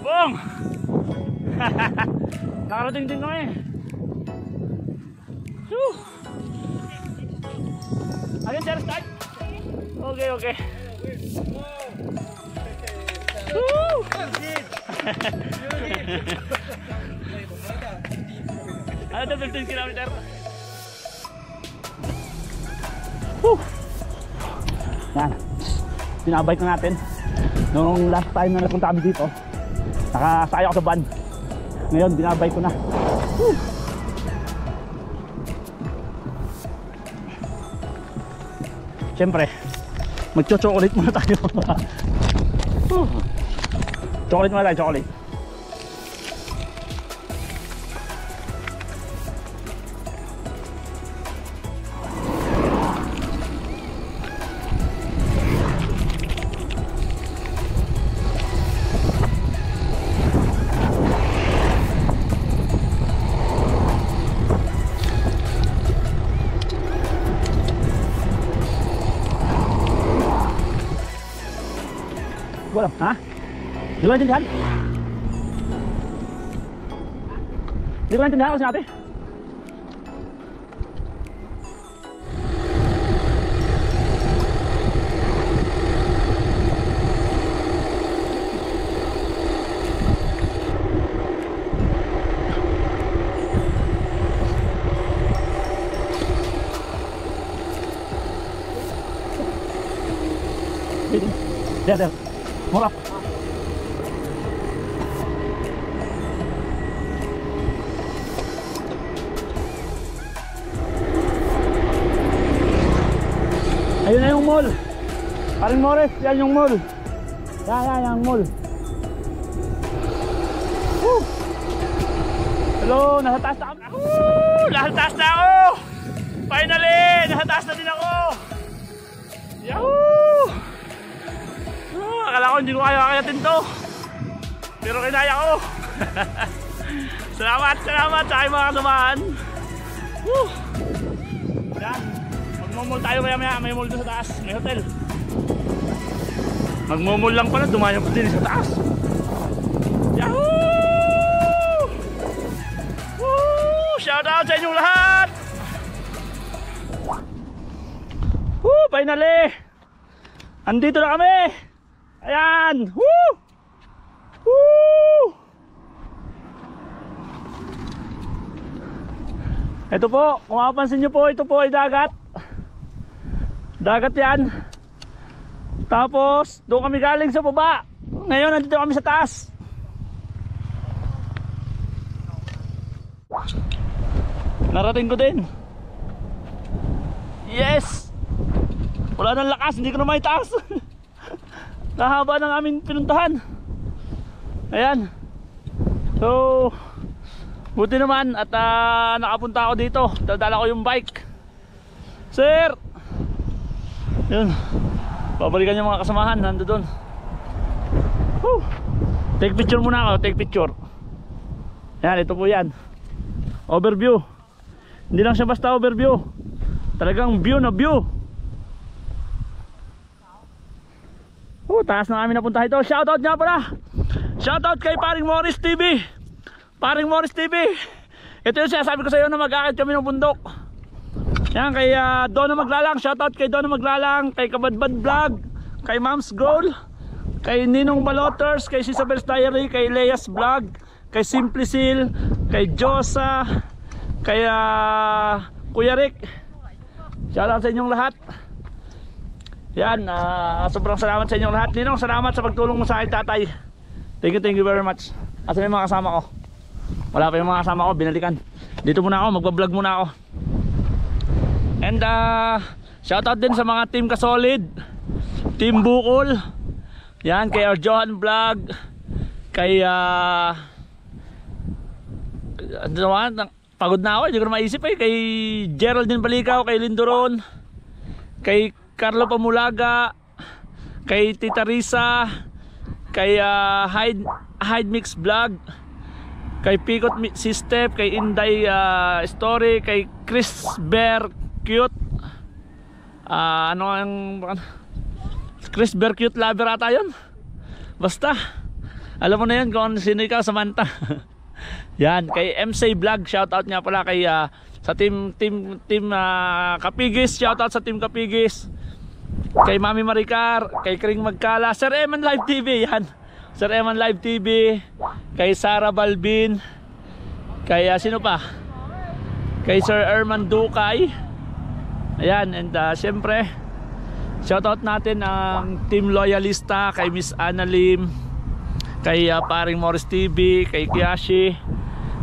Bong! Nakarating din kami. Again, sir, start. Okay, okay. Ano 15 kilometer? Yan. Pinabike na natin. Nung last time na napunta kami dito, nakasakay ako sa van. Ngayon, binabike ko na. Siyempre, magcho-chocolate muna tayo. Chocolate muna tayo, chocolate. Walang, ha? Di ko naintindihan? Di ko naintindihan ako sinabi. There. More up. Ayun na yung mall. Paring Morris, yan yung mall. Yan yung mall. Woo! Hello, nasa taas na kami. Nasa taas na ako. Finally, nasa taas na din ako. Yahoo! Akala ko hindi ko kaya-kayatin to, pero kinaya ko. Salamat sa aking mga kasamahan. Yan, magmumul tayo maya, may mall doon sa taas, may hotel. Magmumul lang pala, dumayo pa din sa taas. Yahoo! Woo! Shout out sa inyong lahat. Woo! Finally, andito na kami. Ayan! Woo! Woo! Ito po, kung mapapansin nyo po, ito po ay dagat. Dagat yan. Tapos, doon kami galing sa baba. Ngayon, nandito kami sa taas. Narating ko din. Yes! Wala nang lakas, hindi ko na may taas. Kahaba ng aming pinuntahan. Ayan. So, buti naman at nakapunta ako dito. Dala ko yung bike. Sir! Yun. Babalikan yung mga kasamahan. Nando doon. Take picture muna ako. Take picture. Ayan, ito po yan. Overview. Hindi lang siya basta overview. Talagang view na view. Taas na kami napunta ito. Shoutout nga pala. Shoutout kay Paring Morris TV. Paring Morris TV. Ito yung sinasabi ko sa iyo na mag-aakit kami ng bundok. Yan kay Donna Maglalang. Shoutout kay Donna Maglalang, kay Kabadbad Vlog, kay Mom's Goal, kay Ninong Baloters, kay Isabel's Diary, kay Leia's Vlog, kay Simplisil, kay Josa, kay Kuya Rick. Shoutout sa inyong lahat. Yan, sobrang salamat sa inyong lahat. Ninong, salamat sa pagtulong mo sa akin, tatay. Thank you very much. Asa yung mga kasama ko? Wala pa yung mga kasama ko, binalikan. Dito muna ako, magbablog muna ako. And shoutout din sa mga team Kasolid, Team Bukol. Yan, kay Arjohan Vlog, kay pagod na ako, hindi ko na maisip eh. Kay Geraldine Balikaw, kay Lindoron, kay Carlo Pamulaga, kay Tita Risa, kay Hyde Mix Vlog, kay Picot System, kay Inday Story, kay Chris Bear Cute, ano ang Chris Bear Cute Lover ata yun, basta Alam mo na yun kung sino ikaw, Samantha. Yan, kay MC Vlog, shoutout nga pala kay sa team Kapigis, shoutout sa team Kapigis. Kay Mami Maricar, kay Kring Magkala, Sir Eman Live TV, yan. Sir Eman Live TV, kay Sarah Balbin, kay sino pa? Kay Sir Erman Dukay. Ayan, and syempre shoutout natin ang Team Loyalista, kay Miss Annalyn, kay Paring Morris TV, kay Kiyashi.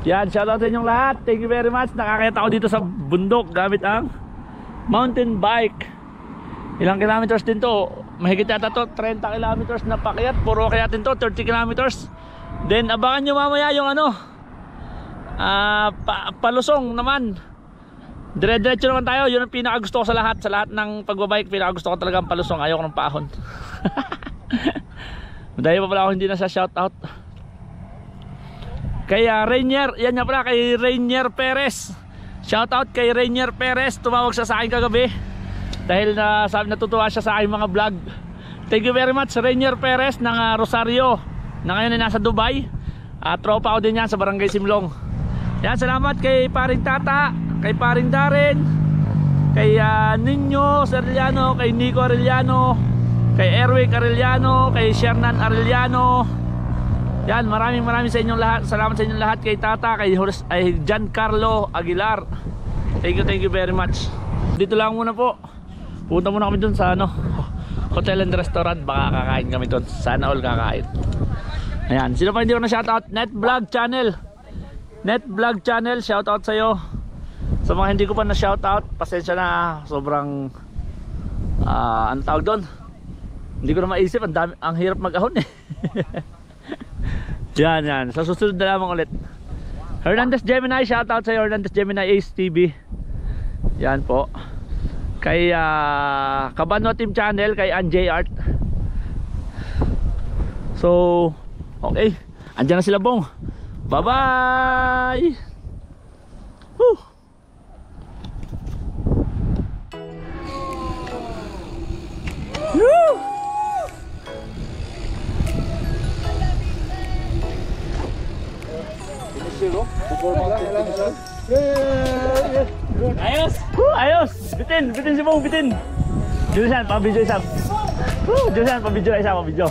Yan, shoutout sa inyong lahat. Thank you very much. Nakakita ako dito sa bundok gamit ang mountain bike. Ilang kilometers din to? Mahigit yata to 30 kilometers na pakyat. Puro kayatin to 30 kilometers. Then abangan nyo mamaya yung palusong naman. Dire-diretso naman tayo. Yun ang pinakagusto ko sa lahat. Sa lahat ng pagbabike, pinakagusto ko talaga ang palusong. Ayoko ng paahon. Dahil pa pala ako hindi na sa shoutout. Kay Rainier, yan nga pala, kay Rainier Perez. Shoutout kay Rainier Perez. Tumawag siya sa akin kagabi dahil natutuwa siya sa aking mga vlog. Thank you very much Rainier Perez ng Rosario, na ngayon ay nasa Dubai. Tropa ko din yan sa Barangay Simlong. Yan, salamat kay Paring Tata, kay Paring Darren, kay Ninyo Arellano, kay Nico Arellano, kay Erwick Arellano, kay Shernan Arellano. Yan, maraming sa inyong lahat. Salamat sa inyong lahat, kay Tata, kay Giancarlo Aguilar. Thank you very much. Dito lang muna po. Punta muna kami dun sa hotel and restaurant. Baka kakain kami dun. Sana all kakain. Ayan, sino pa hindi ko na shoutout? Net Vlog Channel, shoutout sa'yo. Sa mga hindi ko pa na shoutout, pasensya na. Sobrang ano tawag doon? Hindi ko na maisip. Ang hirap mag-ahon eh. Yan. Sa susunod na lamang ulit. Hernandez Gemini, shoutout sa'yo. Hernandez Gemini Ace TV. Yan po. Kay Kabanwa Team Channel, kay Anjay Art. So, okay. Andiyan na sila, Bong. Bye-bye! Woo! Woo! Ayos! Ayos! Bitin si Bong, bitin! Julian, pa-video isa. Julian, pa-video isa, pa-video.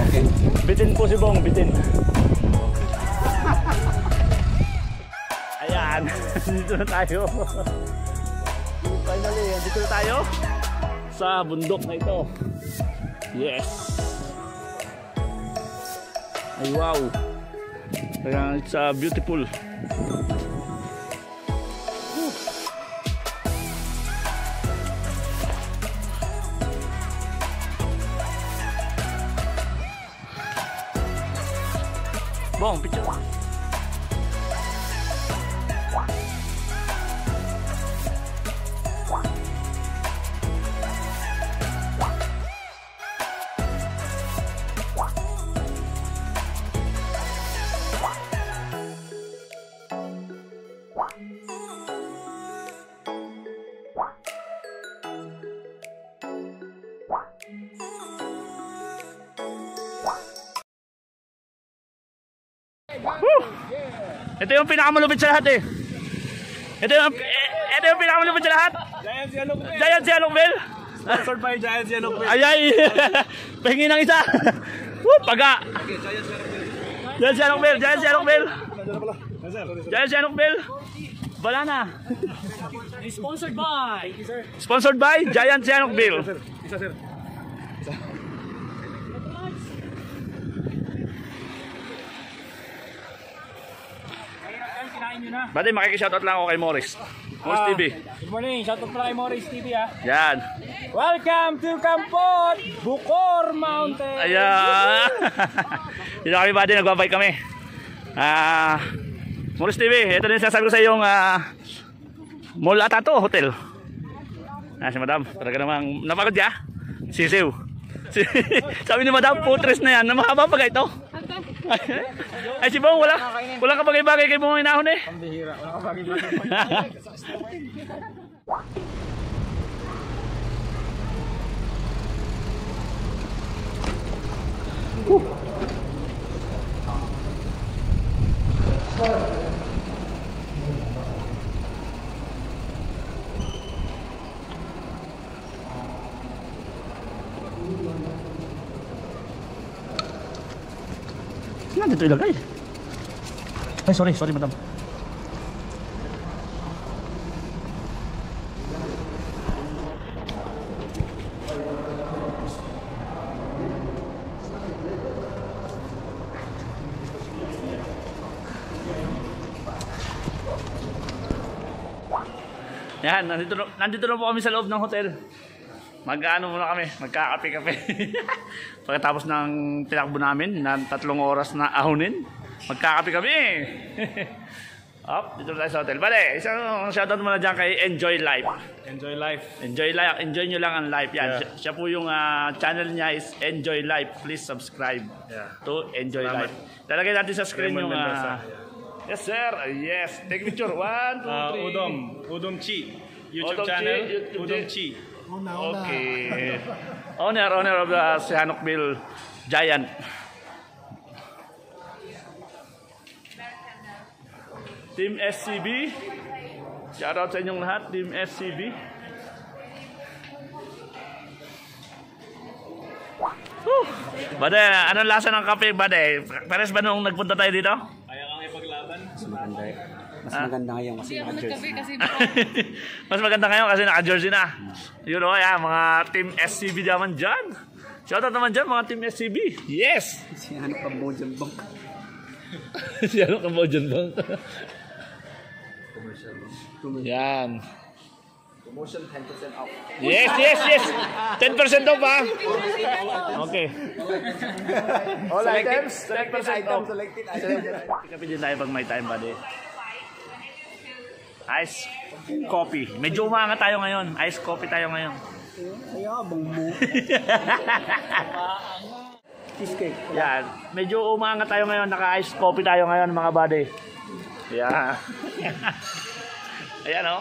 Okay. Bitin po si Bong, bitin. Ayan, dito na tayo. Finally, dito na tayo sa bundok na ito. Yes. Ay wow. Kaya it's beautiful. Bong, picture. Ito yung pinakamalupit sa lahat eh. Ito yung pinakamalupit sa lahat. Giant Sialokbil. Sponsored by Giant Sialokbil. Ay. Pahingin ng isa. Paga. Giant Sialokbil. Bala na. Sponsored by Giant Sialokbil. Isa sir. Bati, makikishoutout lang ako kay Morris TV. Good morning, shoutout pala kay Morris TV ha. Yan. Welcome to Kampot, Bukor Mountain. Ayan. Dito kami buddy, nagbabike kami. Morris TV, ito din sasabi ko sa iyong Mall Atato Hotel. Si Madam, talaga namang napagod ya. Sisiw. Sabi ni Madam, putres na yan. Mahaba pa ito. Ay si Bong, wala ka bagay-bagay kay Bong inahon eh. Pambihira, wala ka bagay-bagay. Yan, dito ilagay. Ay, sorry madam. Yan, nandito na po kami sa loob ng hotel. Mag-ano muna kami, magkakape-kape. Pagkatapos ng tinakbo namin na 3 oras na ahonin, magkakape kami. Up, dito tayo sa hotel. Bale, isang shoutout muna dyan kay Enjoy Life. Enjoy life. Enjoy life, enjoy nyo lang ang life. Yan, Yeah. siya po yung channel niya is Enjoy Life. Please subscribe to Enjoy Salamat. Life. Talagay natin sa screen Raymond yung... Mendoza. Yes sir, yes. Take picture. 1, 2, 3. Udom Chi. YouTube Udom Chi, channel. YouTube Udom Chi. Chi. Okay. Owner of the Sihanoukville Giant. Team SCB. Shoutout sa inyong lahat, Team SCB. Bade, anong lasa ng kape, Bade? Pares ba nung nagpunta tayo dito? Kaya kang ipaglaban. Mas maganda ngayon kasi naka-jersey na. Mas maganda ngayon kasi naka-jersey na. Yun o, yan, mga Team SCB naman dyan. Shoutout naman dyan, mga Team SCB. Yes! Si ano pa Bojan Bank. Si ano ka mo dyan bang? Yan. Promotion 10% off. Yes, yes, yes! 10% off ha? Okay. All items, 10% off. Selected item. Kape din tayo pag may time, buddy. Ice coffee. Medyo umaangat tayo ngayon. Ice coffee tayo ngayon. Kaya bang mo. Cheesecake. Yan. Medyo umaangat tayo ngayon. Naka-ice coffee tayo ngayon, mga buddy. Yan. Ayan o.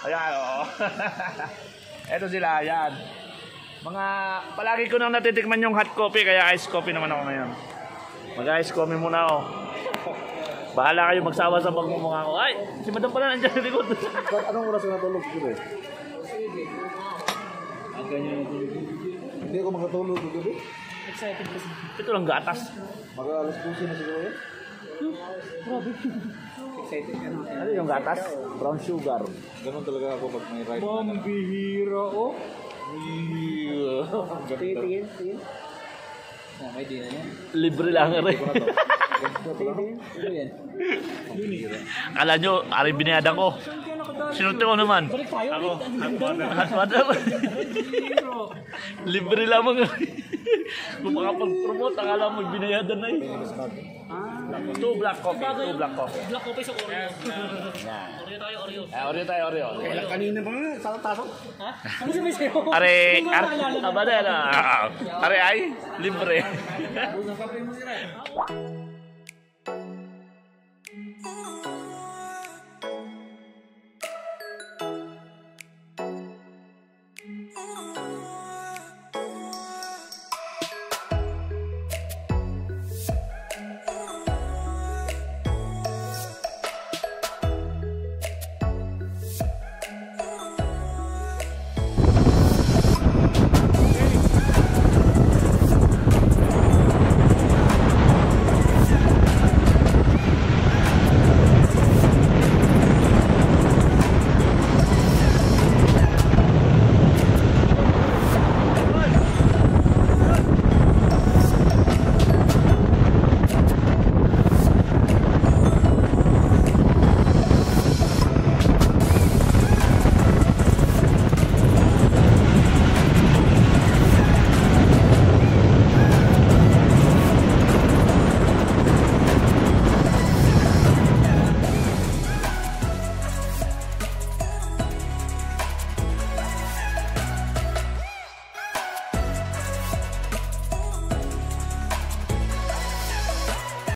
Ayan o. Eto sila. Ayan. Palagi ko nang natitikman yung hot coffee, kaya ice coffee naman ako ngayon. Mag-ice coffee muna ako. Bahala kayo magsawa sa pagmumukha ko. Ay, si madam pala nandiyan sa likod. Anong oras na natulog siguro eh? Hindi ako makatulog gabi. Ito lang gatas. Mag-alas 12 na siguro yun. Excited ka na. Ano yung gatas? Brown sugar. Ganun talaga ako pag may ride. Bihira oh. Tingin. May di na yan. Libre lang rin. Ano yan? Akala nyo, ari binayadan ko. Sinunti ko naman. Ako. Hot water. Libre lamang. Kung makapag-promote, akala mo binayadan na yun. 2 black coffee. 2 black coffee. Black coffee sa Oreo. Yan. Oreo. Oreo tayo, Oreo. Kanina ba nga? Sa tasok? Ha? Ano sabi sa'yo? Are ay, libre.